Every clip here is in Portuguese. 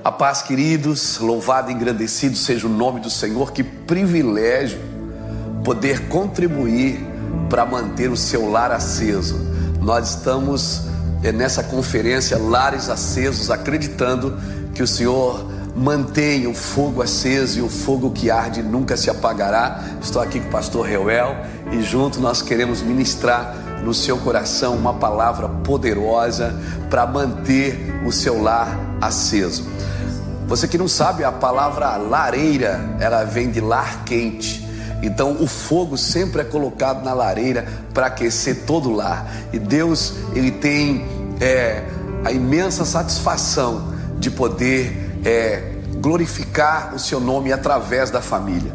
A paz, queridos, louvado e engrandecido seja o nome do Senhor. Que privilégio poder contribuir para manter o seu lar aceso. Nós estamos nessa conferência Lares Acesos, acreditando que o Senhor mantém o fogo aceso, e o fogo que arde nunca se apagará. Estou aqui com o pastor Reuel e junto nós queremos ministrar no seu coração uma palavra poderosa para manter o seu lar aceso. Você que não sabe, a palavra lareira, ela vem de lar quente. Então o fogo sempre é colocado na lareira para aquecer todo o lar. E Deus, Ele tem a imensa satisfação de poder glorificar o seu nome através da família.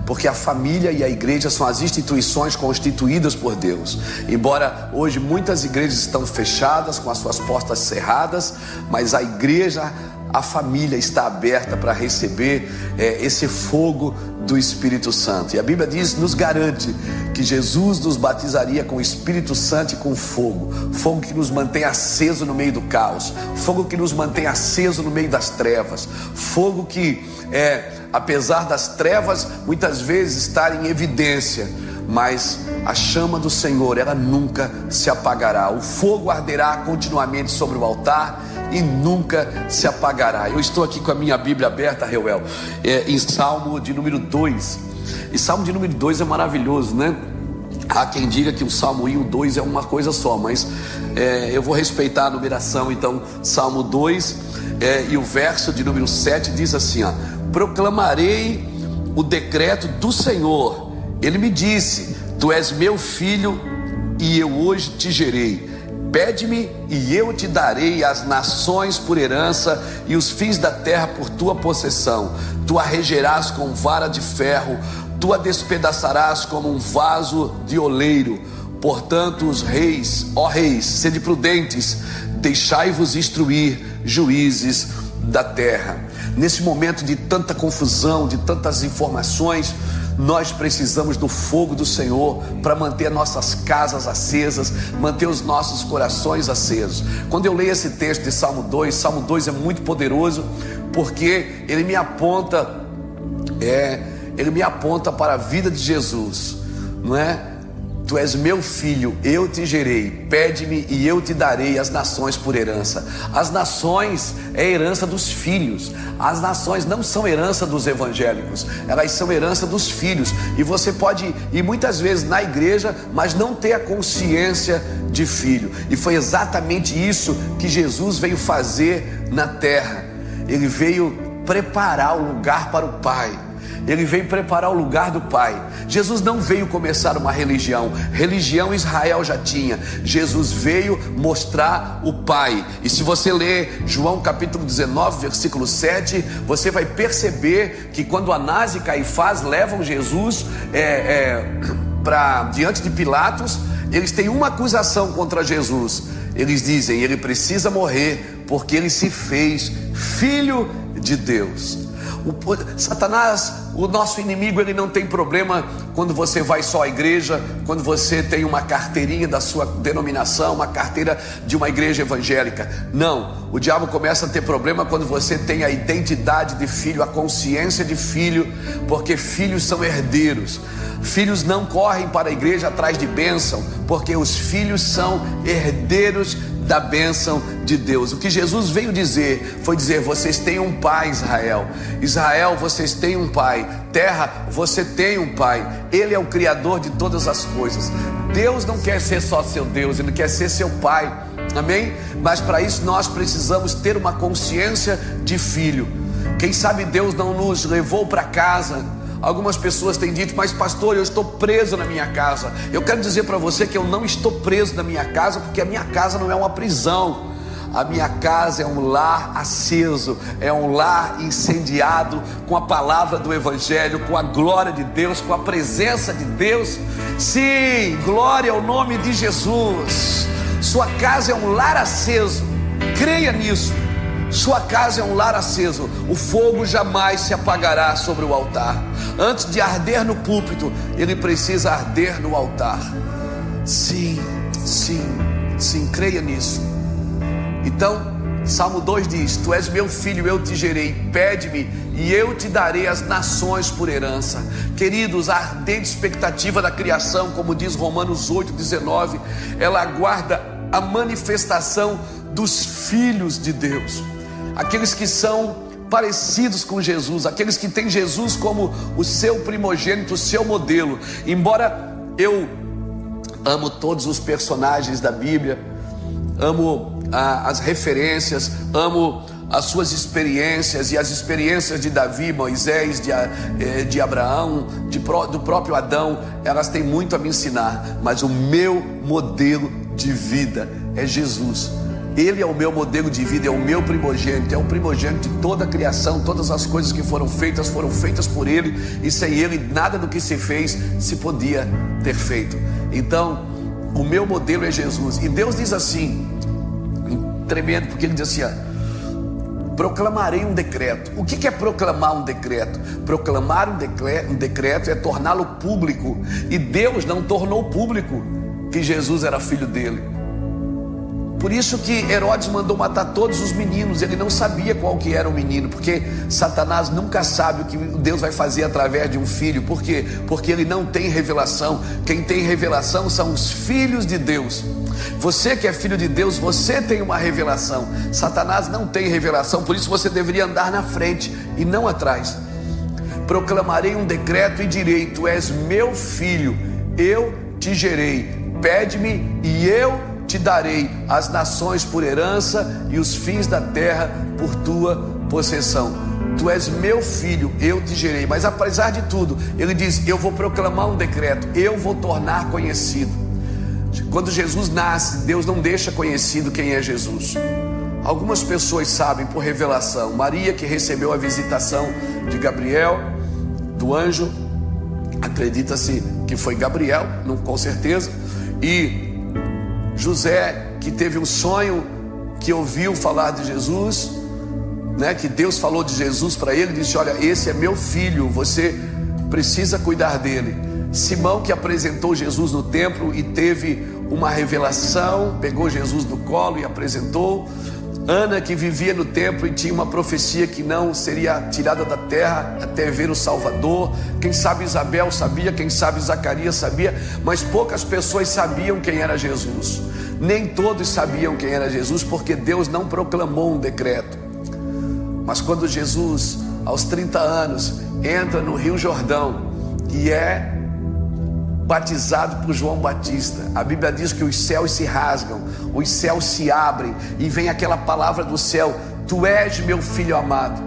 Porque a família e a igreja são as instituições constituídas por Deus. Embora hoje muitas igrejas estão fechadas, com as suas portas cerradas, mas a igreja, a família está aberta para receber esse fogo do Espírito Santo. E a Bíblia nos garante que Jesus nos batizaria com o Espírito Santo e com fogo. Fogo que nos mantém aceso no meio do caos. Fogo que nos mantém aceso no meio das trevas. Fogo que, apesar das trevas muitas vezes estarem em evidência, mas a chama do Senhor, ela nunca se apagará. O fogo arderá continuamente sobre o altar e nunca se apagará. Eu estou aqui com a minha Bíblia aberta, Reuel, em Salmo de número 2. E Salmo de número 2 é maravilhoso, né? Há quem diga que o Salmo 1 e o 2 é uma coisa só, mas eu vou respeitar a numeração. Então, Salmo 2 e o verso de número 7 diz assim, ó: proclamarei o decreto do Senhor. Ele me disse: tu és meu filho e eu hoje te gerei. Pede-me e eu te darei as nações por herança e os fins da terra por tua possessão. Tu a regerás com vara de ferro, tu a despedaçarás como um vaso de oleiro. Portanto, os reis, ó reis, sede prudentes, deixai-vos instruir, juízes da terra. Nesse momento de tanta confusão, de tantas informações, nós precisamos do fogo do Senhor para manter nossas casas acesas, manter os nossos corações acesos. Quando eu leio esse texto de Salmo 2 é muito poderoso, porque ele me aponta para a vida de Jesus, não é? Tu és meu filho, eu te gerei. Pede-me e eu te darei as nações por herança. As nações é herança dos filhos. As nações não são herança dos evangélicos, elas são herança dos filhos. E você pode ir muitas vezes na igreja, mas não ter a consciência de filho. E foi exatamente isso que Jesus veio fazer na terra. Ele veio preparar o lugar para o Pai. Ele veio preparar o lugar do Pai. Jesus não veio começar uma religião. Religião Israel já tinha. Jesus veio mostrar o Pai. E se você ler João capítulo 19, versículo 7, você vai perceber que quando Anás e Caifás levam Jesus para diante de Pilatos, eles têm uma acusação contra Jesus. Eles dizem: ele precisa morrer porque ele se fez filho de Deus. Satanás, o nosso inimigo, ele não tem problema quando você vai só à igreja, quando você tem uma carteirinha da sua denominação, uma carteira de uma igreja evangélica. Não, o diabo começa a ter problema quando você tem a identidade de filho, a consciência de filho, porque filhos são herdeiros. Filhos não correm para a igreja atrás de bênção, porque os filhos são herdeiros da bênção de Deus. O que Jesus veio dizer foi dizer: vocês têm um pai, Israel. Israel, vocês têm um pai. Terra, você tem um pai. Ele é o criador de todas as coisas. Deus não quer ser só seu Deus, Ele quer ser seu pai. Amém? Mas para isso nós precisamos ter uma consciência de filho. Quem sabe Deus não nos levou para casa. Algumas pessoas têm dito: mas pastor, eu estou preso na minha casa. Eu quero dizer para você que eu não estou preso na minha casa, porque a minha casa não é uma prisão. A minha casa é um lar aceso, é um lar incendiado com a palavra do Evangelho, com a glória de Deus, com a presença de Deus. Sim, glória ao nome de Jesus. Sua casa é um lar aceso, creia nisso. Sua casa é um lar aceso. O fogo jamais se apagará sobre o altar. Antes de arder no púlpito, ele precisa arder no altar. Sim, creia nisso. Então, Salmo 2 diz: Tu és meu filho, eu te gerei, pede-me e eu te darei as nações por herança. Queridos, a ardente expectativa da criação, como diz Romanos 8,19, ela aguarda a manifestação dos filhos de Deus, aqueles que são parecidos com Jesus, aqueles que têm Jesus como o seu primogênito, o seu modelo. Embora eu amo todos os personagens da Bíblia, amo as referências, amo as suas experiências e as experiências de Davi, Moisés, de Abraão, do próprio Adão, elas têm muito a me ensinar, mas o meu modelo de vida é Jesus. Ele é o meu modelo de vida, é o meu primogênito, é o primogênito de toda a criação. Todas as coisas que foram feitas por Ele, e sem Ele nada do que se fez se podia ter feito. Então o meu modelo é Jesus. E Deus diz assim, tremendo, porque Ele diz assim: proclamarei um decreto. O que é proclamar um decreto? Proclamar um decreto é torná-lo público. E Deus não tornou público que Jesus era filho dele. Por isso que Herodes mandou matar todos os meninos. Ele não sabia qual que era o menino, porque Satanás nunca sabe o que Deus vai fazer através de um filho. Por quê? Porque ele não tem revelação. Quem tem revelação são os filhos de Deus. Você que é filho de Deus, você tem uma revelação. Satanás não tem revelação, por isso você deveria andar na frente e não atrás. Proclamarei um decreto e direi: Tu és meu filho, eu te gerei, pede-me e eu te darei as nações por herança e os fins da terra por tua possessão. Tu és meu filho, eu te gerei. Mas apesar de tudo, ele diz: eu vou proclamar um decreto, eu vou tornar conhecido. Quando Jesus nasce, Deus não deixa conhecido quem é Jesus. Algumas pessoas sabem por revelação. Maria, que recebeu a visitação de Gabriel, do anjo, acredita-se que foi Gabriel, não, com certeza. E José, que teve um sonho, que ouviu falar de Jesus, né, que Deus falou de Jesus para ele, disse: olha, esse é meu filho, você precisa cuidar dele. Simão, que apresentou Jesus no templo e teve uma revelação, pegou Jesus no colo e apresentou. Ana, que vivia no templo e tinha uma profecia que não seria tirada da terra até ver o Salvador. Quem sabe Isabel sabia, quem sabe Zacarias sabia, mas poucas pessoas sabiam quem era Jesus. Nem todos sabiam quem era Jesus, porque Deus não proclamou um decreto. Mas quando Jesus, aos 30 anos, entra no Rio Jordão e é batizado por João Batista, a Bíblia diz que os céus se rasgam, os céus se abrem e vem aquela palavra do céu: Tu és meu filho amado,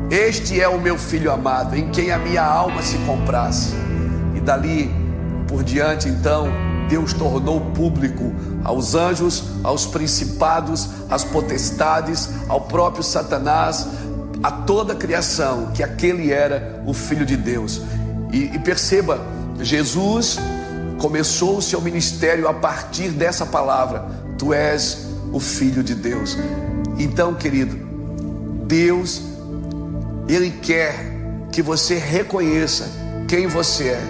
este é o meu filho amado, em quem a minha alma se compraz. E dali por diante, então, Deus tornou público aos anjos, aos principados, às potestades, ao próprio Satanás, a toda a criação, que aquele era o Filho de Deus. E perceba, Jesus começou o seu ministério a partir dessa palavra: Tu és o Filho de Deus. Então, querido, Deus, Ele quer que você reconheça quem você é.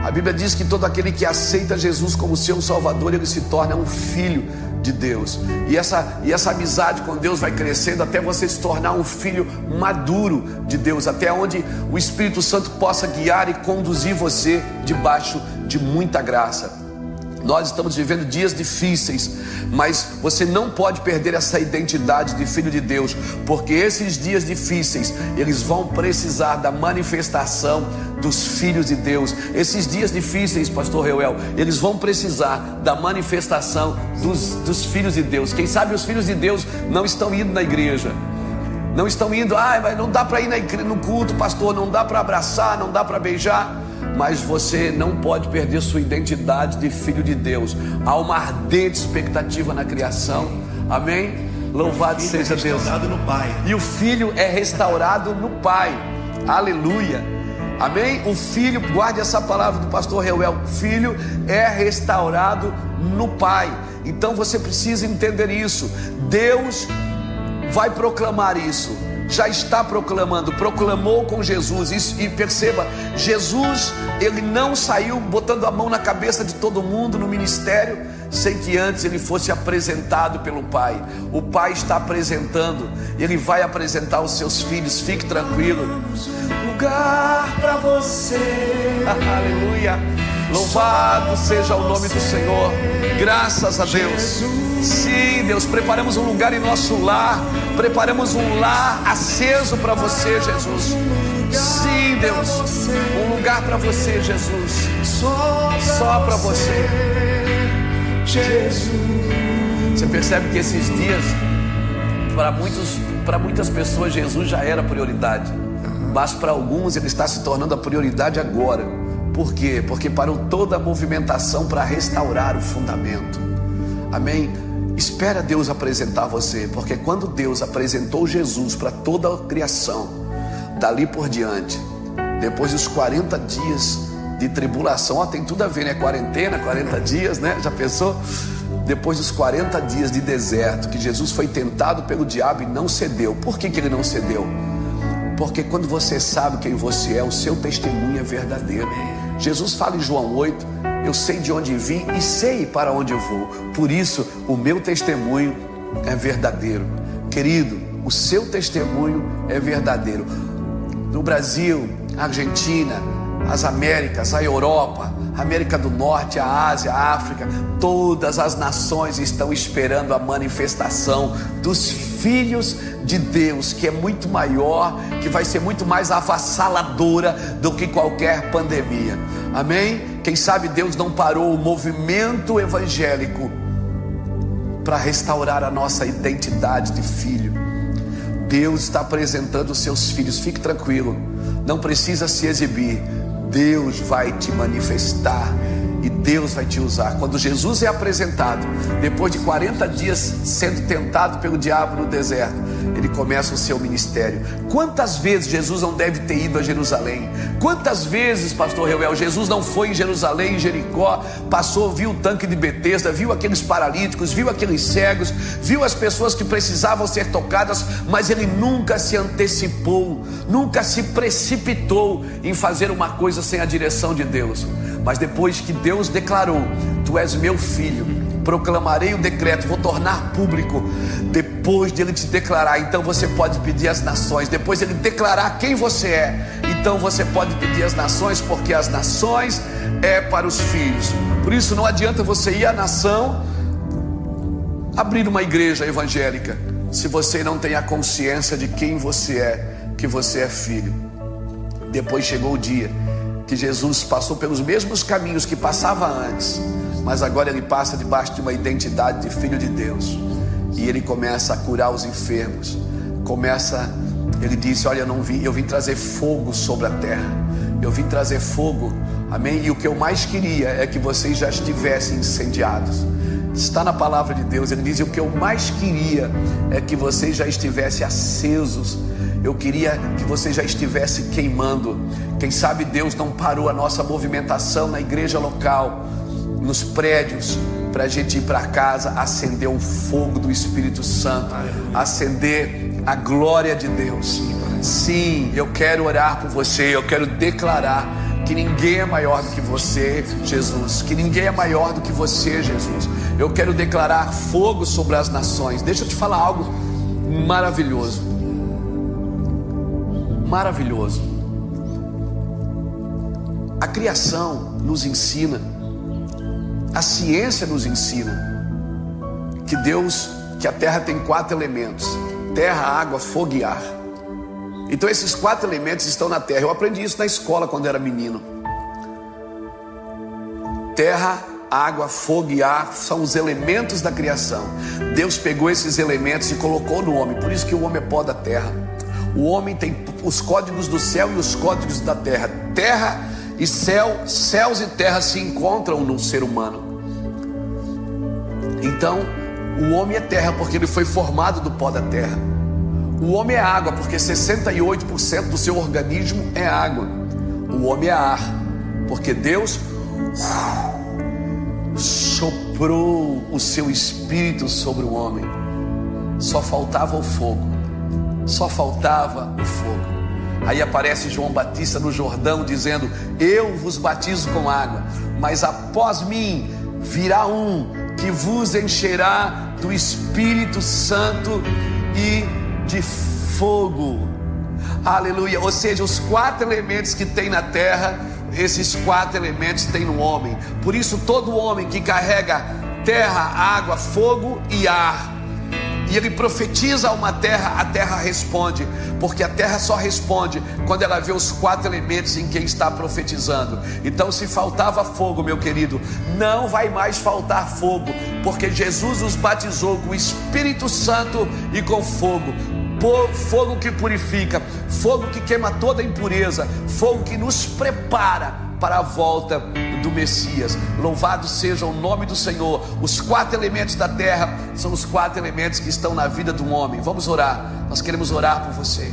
A Bíblia diz que todo aquele que aceita Jesus como seu Salvador, ele se torna um filho de Deus. E essa amizade com Deus vai crescendo até você se tornar um filho maduro de Deus, até onde o Espírito Santo possa guiar e conduzir você debaixo de muita graça. Nós estamos vivendo dias difíceis, mas você não pode perder essa identidade de filho de Deus, porque esses dias difíceis, eles vão precisar da manifestação dos filhos de Deus. Esses dias difíceis, pastor Reuel, eles vão precisar da manifestação dos filhos de Deus. Quem sabe os filhos de Deus não estão indo na igreja, não estão indo, mas não dá para ir no culto, pastor, não dá para abraçar, não dá para beijar. Mas você não pode perder sua identidade de filho de Deus. Há uma ardente expectativa na criação. Amém? Louvado seja Deus. No Pai. E o filho é restaurado no Pai. Aleluia. Amém? O filho, guarde essa palavra do pastor Reuel: o filho é restaurado no Pai. Então você precisa entender isso. Deus vai proclamar isso. Já está proclamando, proclamou com Jesus. Isso, e perceba, Jesus, ele não saiu botando a mão na cabeça de todo mundo no ministério. sem que antes ele fosse apresentado pelo Pai. O Pai está apresentando, ele vai apresentar os seus filhos, fique tranquilo. Lugar para você, aleluia. Louvado seja o nome do Senhor, graças a Deus. Sim, Deus, preparamos um lugar em nosso lar, preparamos um lar aceso para você, Jesus. Sim, Deus, um lugar para você, Jesus, só para você, Jesus. Você percebe que esses dias, para muitas pessoas, Jesus já era prioridade, mas para alguns ele está se tornando a prioridade agora. Por quê? Porque parou toda a movimentação para restaurar o fundamento. Amém? Espera Deus apresentar você, porque quando Deus apresentou Jesus para toda a criação, dali por diante, depois dos 40 dias de tribulação, ó, tem tudo a ver, né? Quarentena, 40 dias, né? Já pensou? Depois dos 40 dias de deserto, que Jesus foi tentado pelo diabo e não cedeu. Por que ele não cedeu? Porque quando você sabe quem você é, o seu testemunho é verdadeiro. Jesus fala em João 8, eu sei de onde vim e sei para onde eu vou, por isso o meu testemunho é verdadeiro. Querido, o seu testemunho é verdadeiro. No Brasil, Argentina, as Américas, a Europa, a América do Norte, a Ásia, a África, todas as nações estão esperando a manifestação dos filhos de Deus, que é muito maior, que vai ser muito mais avassaladora do que qualquer pandemia. Amém? Quem sabe Deus não parou o movimento evangélico para restaurar a nossa identidade de filho. Deus está apresentando os seus filhos, fique tranquilo, não precisa se exibir. Deus vai te manifestar e Deus vai te usar. Quando Jesus é apresentado, depois de 40 dias sendo tentado pelo diabo no deserto, ele começa o seu ministério. Quantas vezes Jesus não deve ter ido a Jerusalém? Quantas vezes, pastor Reuel, Jesus não foi em Jerusalém, em Jericó, passou, viu o tanque de Betesda, viu aqueles paralíticos, viu aqueles cegos, viu as pessoas que precisavam ser tocadas, mas ele nunca se antecipou, nunca se precipitou em fazer uma coisa sem a direção de Deus. Mas depois que Deus declarou, tu és meu filho, proclamarei o decreto, vou tornar público. Depois de ele te declarar, então você pode pedir às nações. Depois de ele declarar quem você é, então você pode pedir às nações, porque as nações é para os filhos. Por isso não adianta você ir à nação, abrir uma igreja evangélica, se você não tem a consciência de quem você é, que você é filho. Depois chegou o dia que Jesus passou pelos mesmos caminhos que passava antes, mas agora ele passa debaixo de uma identidade de filho de Deus, e ele começa a curar os enfermos. Ele disse, olha, eu vim trazer fogo sobre a terra, eu vim trazer fogo, amém? E o que eu mais queria é que vocês já estivessem incendiados. Está na palavra de Deus, ele diz, o que eu mais queria é que vocês já estivessem acesos. Eu queria que você já estivesse queimando. Quem sabe Deus não parou a nossa movimentação na igreja local, nos prédios, para a gente ir para casa, acender o fogo do Espírito Santo, acender a glória de Deus. Sim, eu quero orar por você, eu quero declarar que ninguém é maior do que você, Jesus, que ninguém é maior do que você, Jesus. Eu quero declarar fogo sobre as nações. Deixa eu te falar algo maravilhoso. Maravilhoso. A criação nos ensina, a ciência nos ensina que a terra tem 4 elementos: terra, água, fogo e ar. Então esses 4 elementos estão na terra. Eu aprendi isso na escola quando era menino. Terra, água, fogo e ar são os elementos da criação. Deus pegou esses elementos e colocou no homem. Por isso que o homem é pó da terra. O homem tem os códigos do céu e os códigos da terra. Terra e céu, céus e terra se encontram no ser humano. Então, o homem é terra porque ele foi formado do pó da terra. O homem é água porque 68% do seu organismo é água. O homem é ar porque Deus soprou o seu espírito sobre o homem. Só faltava o fogo. Só faltava o fogo. Aí aparece João Batista no Jordão dizendo: eu vos batizo com água, mas após mim virá um que vos encherá do Espírito Santo e de fogo. Aleluia. Ou seja, os 4 elementos que tem na terra, esses 4 elementos tem no homem. Por isso todo homem que carrega terra, água, fogo e ar, e ele profetiza uma terra, a terra responde, porque a terra só responde quando ela vê os 4 elementos em quem está profetizando. Então, se faltava fogo, meu querido, não vai mais faltar fogo, porque Jesus nos batizou com o Espírito Santo e com fogo. Fogo que purifica, fogo que queima toda impureza, fogo que nos prepara para a volta do Messias. Louvado seja o nome do Senhor. Os 4 elementos da terra são os 4 elementos que estão na vida do homem. Vamos orar, nós queremos orar por você.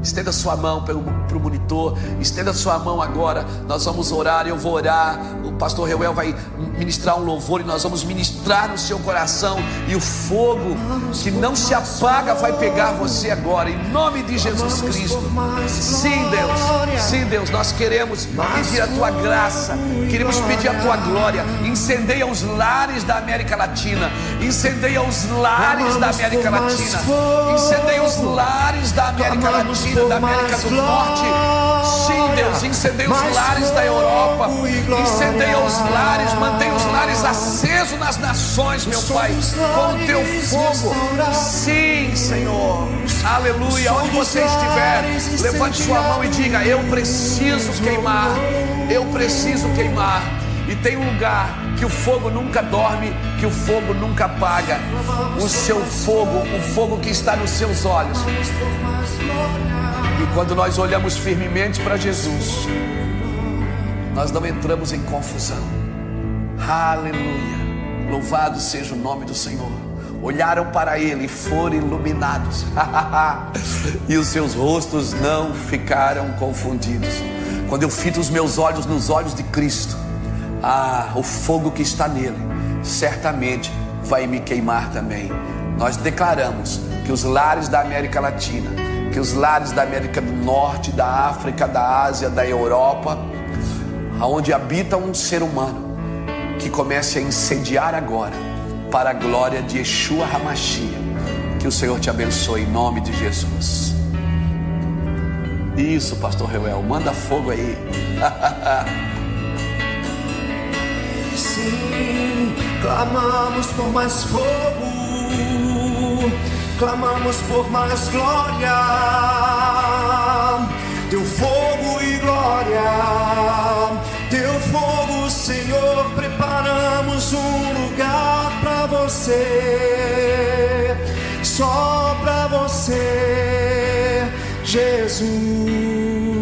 Estenda sua mão para o monitor, estenda sua mão agora, nós vamos orar, eu vou orar, o pastor Reuel vai ministrar um louvor e nós vamos ministrar no seu coração, e o fogo que não se apaga vai pegar você agora, em nome de Jesus Cristo. Sim Deus, nós queremos pedir a tua graça, queremos pedir a tua glória. Incendeia os lares da América Latina, incendeia os lares da América Latina, incendeia os lares da América Latina, da América do Norte. Sim, Deus, incendeia os lares da Europa, incendeia os lares, mantém os lares acesos nas nações, meu Pai, com o teu fogo. Sim, Senhor, aleluia. Onde você estiver, levante sua mão e diga: eu preciso queimar, eu preciso queimar. E tem um lugar que o fogo nunca dorme, que o fogo nunca apaga. O seu fogo, o fogo que está nos seus olhos. E quando nós olhamos firmemente para Jesus, nós não entramos em confusão. Aleluia. Louvado seja o nome do Senhor. Olharam para Ele e foram iluminados. E os seus rostos não ficaram confundidos. Quando eu fito os meus olhos nos olhos de Cristo, o fogo que está nele certamente vai me queimar também. Nós declaramos que os lares da América Latina, que os lares da América do Norte, da África, da Ásia, da Europa, aonde habita um ser humano, que comece a incendiar agora, para a glória de Yeshua HaMashiach. Que o Senhor te abençoe em nome de Jesus. Isso, pastor Reuel, manda fogo aí. Sim, clamamos por mais fogo, clamamos por mais glória, teu fogo e glória, teu fogo, Senhor. Preparamos um lugar para você, só para você, Jesus.